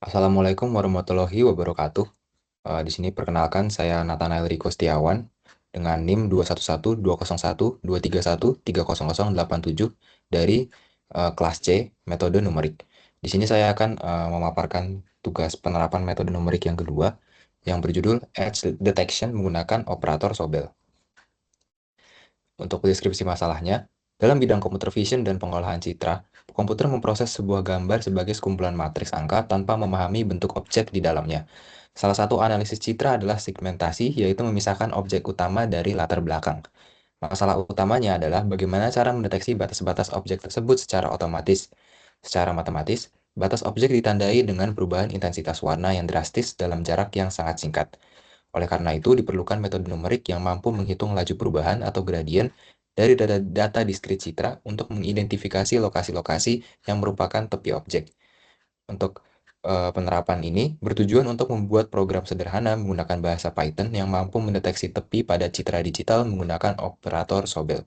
Assalamualaikum warahmatullahi wabarakatuh. Di sini perkenalkan saya Nathanael Riko Setiawan dengan NIM 211201231230087 dari kelas C metode numerik. Di sini saya akan memaparkan tugas penerapan metode numerik yang kedua yang berjudul Edge Detection menggunakan operator Sobel. Untuk deskripsi masalahnya, dalam bidang computer vision dan pengolahan citra, komputer memproses sebuah gambar sebagai sekumpulan matriks angka tanpa memahami bentuk objek di dalamnya. Salah satu analisis citra adalah segmentasi, yaitu memisahkan objek utama dari latar belakang. Masalah utamanya adalah bagaimana cara mendeteksi batas-batas objek tersebut secara otomatis. Secara matematis, batas objek ditandai dengan perubahan intensitas warna yang drastis dalam jarak yang sangat singkat. Oleh karena itu, diperlukan metode numerik yang mampu menghitung laju perubahan atau gradien dari data diskrit citra untuk mengidentifikasi lokasi-lokasi yang merupakan tepi objek. Untuk penerapan ini bertujuan untuk membuat program sederhana menggunakan bahasa Python yang mampu mendeteksi tepi pada citra digital menggunakan operator Sobel.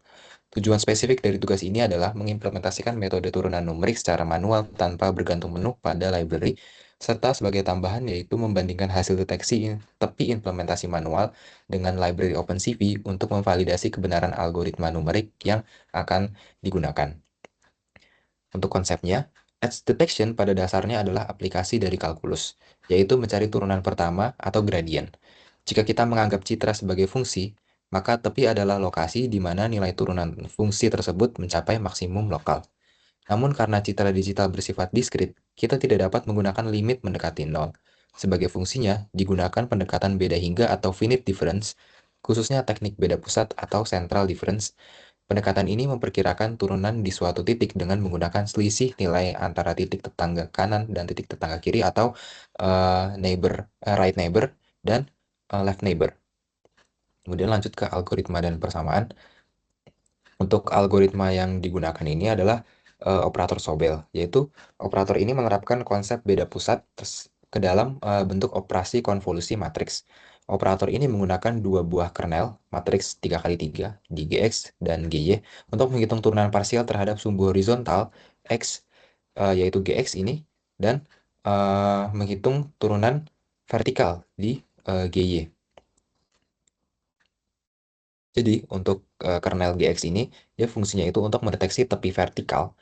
Tujuan spesifik dari tugas ini adalah mengimplementasikan metode turunan numerik secara manual tanpa bergantung penuh pada library, serta sebagai tambahan yaitu membandingkan hasil deteksi tepi implementasi manual dengan library OpenCV untuk memvalidasi kebenaran algoritma numerik yang akan digunakan. Untuk konsepnya, edge detection pada dasarnya adalah aplikasi dari kalkulus, yaitu mencari turunan pertama atau gradien. Jika kita menganggap citra sebagai fungsi, maka tepi adalah lokasi di mana nilai turunan fungsi tersebut mencapai maksimum lokal. Namun karena citra digital bersifat diskrit, kita tidak dapat menggunakan limit mendekati nol. Sebagai fungsinya, digunakan pendekatan beda hingga atau finite difference, khususnya teknik beda pusat atau central difference. Pendekatan ini memperkirakan turunan di suatu titik dengan menggunakan selisih nilai antara titik tetangga kanan dan titik tetangga kiri atau right neighbor dan left neighbor. Kemudian lanjut ke algoritma dan persamaan. Untuk algoritma yang digunakan ini adalah operator Sobel, yaitu operator ini menerapkan konsep beda pusat ke dalam bentuk operasi konvolusi matriks. Operator ini menggunakan dua buah kernel matriks 3x3 di GX dan GY untuk menghitung turunan parsial terhadap sumbu horizontal X, yaitu GX ini, dan menghitung turunan vertikal di GY. Jadi untuk kernel GX ini, dia fungsinya itu untuk mendeteksi tepi vertikal.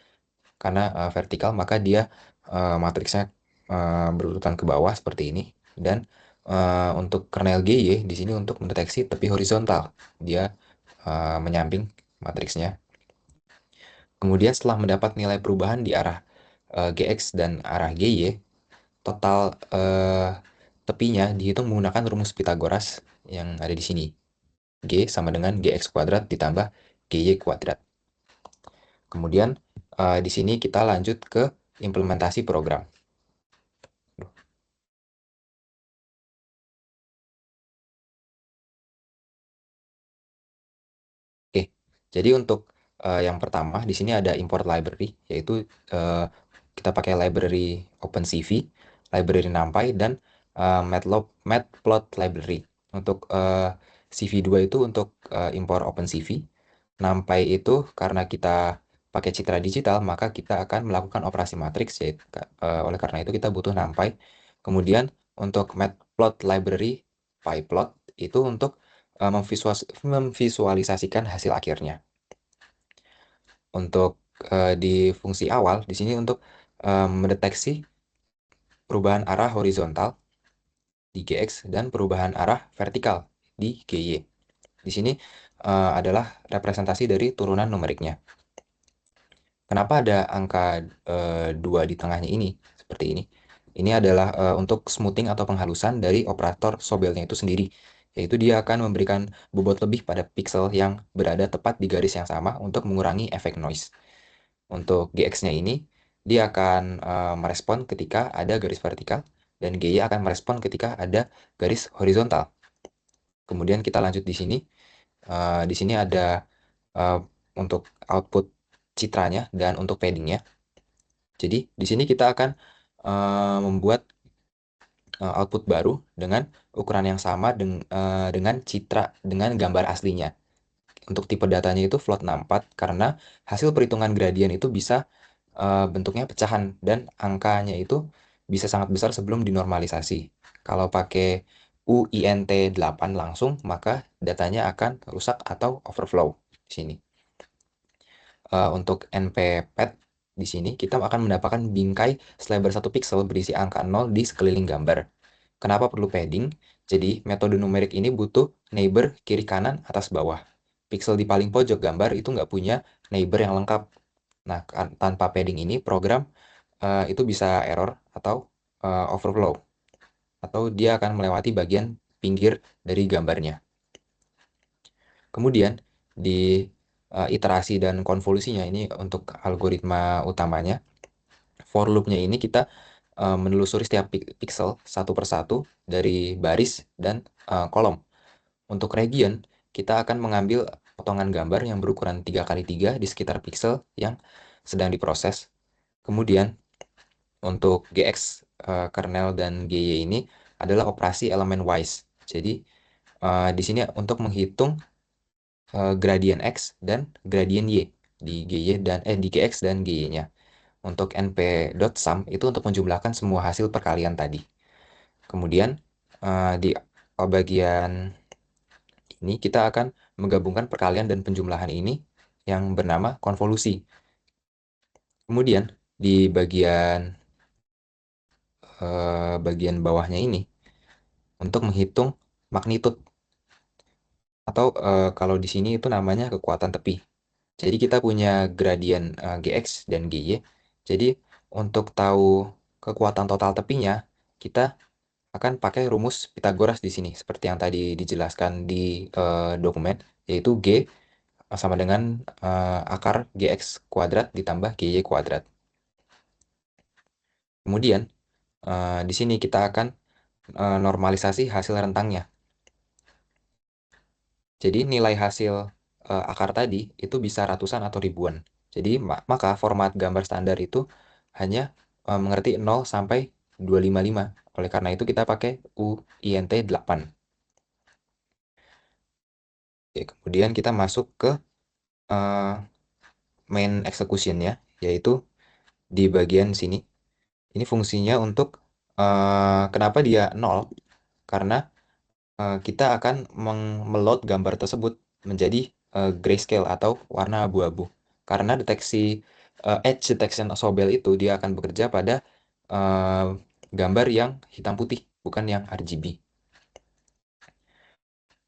Karena vertikal maka dia matriksnya berurutan ke bawah seperti ini. Dan untuk kernel GY di sini untuk mendeteksi tepi horizontal. Dia menyamping matriksnya. Kemudian setelah mendapat nilai perubahan di arah GX dan arah GY, total tepinya dihitung menggunakan rumus Pythagoras yang ada di sini. G sama dengan GX kuadrat ditambah GY kuadrat. Kemudian di sini kita lanjut ke implementasi program. Oke, jadi untuk yang pertama di sini ada import library, yaitu kita pakai library OpenCV, library NumPy, dan Matplot library. Untuk CV2 itu untuk import OpenCV, NumPy itu karena kita pakai citra digital, maka kita akan melakukan operasi matriks, yaitu oleh karena itu kita butuh NumPy. Kemudian untuk Matplot library PyPlot itu untuk memvisualisasikan hasil akhirnya. Untuk di fungsi awal di sini untuk mendeteksi perubahan arah horizontal di GX dan perubahan arah vertikal di GY. Di sini adalah representasi dari turunan numeriknya. Kenapa ada angka 2 di tengahnya ini seperti ini? Ini adalah untuk smoothing atau penghalusan dari operator Sobelnya itu sendiri, yaitu dia akan memberikan bobot lebih pada pixel yang berada tepat di garis yang sama untuk mengurangi efek noise. Untuk GX-nya ini, dia akan merespon ketika ada garis vertikal, dan GY akan merespon ketika ada garis horizontal. Kemudian kita lanjut di sini. Di sini ada untuk output citranya dan untuk paddingnya. Jadi di sini kita akan membuat output baru dengan ukuran yang sama dengan citra dengan gambar aslinya. Untuk tipe datanya itu float 64 karena hasil perhitungan gradien itu bisa bentuknya pecahan dan angkanya itu bisa sangat besar sebelum dinormalisasi. Kalau pakai UINT 8 langsung, maka datanya akan rusak atau overflow di sini. Untuk NPPet di sini kita akan mendapatkan bingkai selebar 1 pixel berisi angka 0 di sekeliling gambar. Kenapa perlu padding? Jadi metode numerik ini butuh neighbor kiri kanan atas bawah. Pixel di paling pojok gambar itu nggak punya neighbor yang lengkap. Nah, tanpa padding ini program itu bisa error atau overflow, atau dia akan melewati bagian pinggir dari gambarnya. Kemudian di iterasi dan konvolusinya ini untuk algoritma utamanya, for loopnya ini kita menelusuri setiap pixel satu persatu dari baris dan kolom. Untuk region, kita akan mengambil potongan gambar yang berukuran 3x3 di sekitar pixel yang sedang diproses. Kemudian untuk GX, kernel, dan GY ini adalah operasi elemen wise. Jadi di sini untuk menghitung gradien X dan gradien Y di di GX dan GY-nya. Untuk np.sum itu untuk menjumlahkan semua hasil perkalian tadi. Kemudian di bagian ini kita akan menggabungkan perkalian dan penjumlahan ini yang bernama konvolusi. Kemudian di bagian bawahnya ini untuk menghitung magnitude, atau kalau di sini itu namanya kekuatan tepi. Jadi kita punya gradien GX dan GY. Jadi untuk tahu kekuatan total tepinya, kita akan pakai rumus Pythagoras di sini, seperti yang tadi dijelaskan di dokumen, yaitu G sama dengan akar GX kuadrat ditambah GY kuadrat. Kemudian di sini kita akan normalisasi hasil rentangnya. Jadi nilai hasil akar tadi itu bisa ratusan atau ribuan. Jadi maka format gambar standar itu hanya mengerti 0 sampai 255. Oleh karena itu kita pakai UINT 8. Oke, kemudian kita masuk ke main execution-nya, yaitu di bagian sini. Ini fungsinya untuk kenapa dia 0? Karena kita akan meload gambar tersebut menjadi grayscale atau warna abu-abu. Karena deteksi edge detection Sobel itu dia akan bekerja pada gambar yang hitam putih, bukan yang RGB.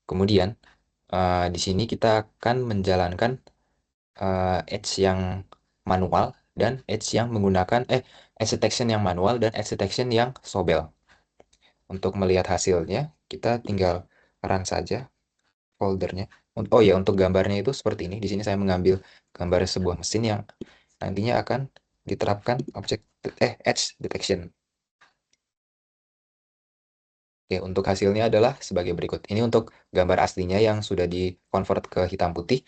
Kemudian di sini kita akan menjalankan edge yang manual dan edge yang menggunakan edge detection yang manual dan edge detection yang Sobel. Untuk melihat hasilnya, kita tinggal run saja foldernya. Oh ya, untuk gambarnya itu seperti ini. Di sini saya mengambil gambar sebuah mesin yang nantinya akan diterapkan edge detection. Oke, untuk hasilnya adalah sebagai berikut. Ini untuk gambar aslinya yang sudah di-convert ke hitam putih.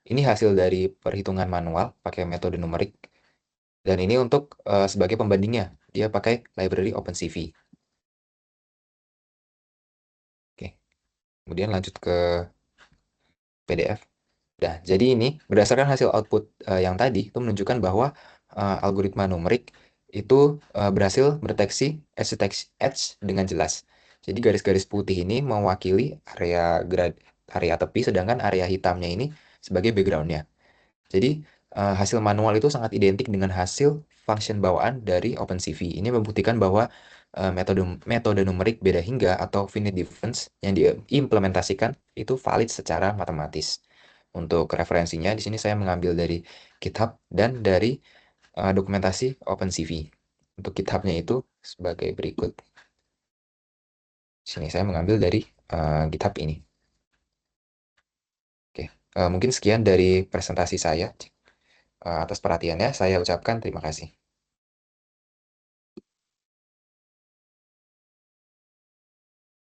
Ini hasil dari perhitungan manual pakai metode numerik. Dan ini untuk sebagai pembandingnya, dia pakai library OpenCV. Oke, kemudian lanjut ke PDF. Nah, jadi ini berdasarkan hasil output yang tadi itu menunjukkan bahwa algoritma numerik itu berhasil mendeteksi edge dengan jelas. Jadi garis-garis putih ini mewakili area tepi, sedangkan area hitamnya ini sebagai backgroundnya. Jadi hasil manual itu sangat identik dengan hasil function bawaan dari OpenCV. Ini membuktikan bahwa metode numerik beda hingga atau finite difference yang diimplementasikan itu valid secara matematis. Untuk referensinya, di sini saya mengambil dari GitHub dan dari dokumentasi OpenCV. Untuk GitHubnya itu sebagai berikut. Sini saya mengambil dari GitHub ini. Oke, mungkin sekian dari presentasi saya. Atas perhatiannya, saya ucapkan terima kasih.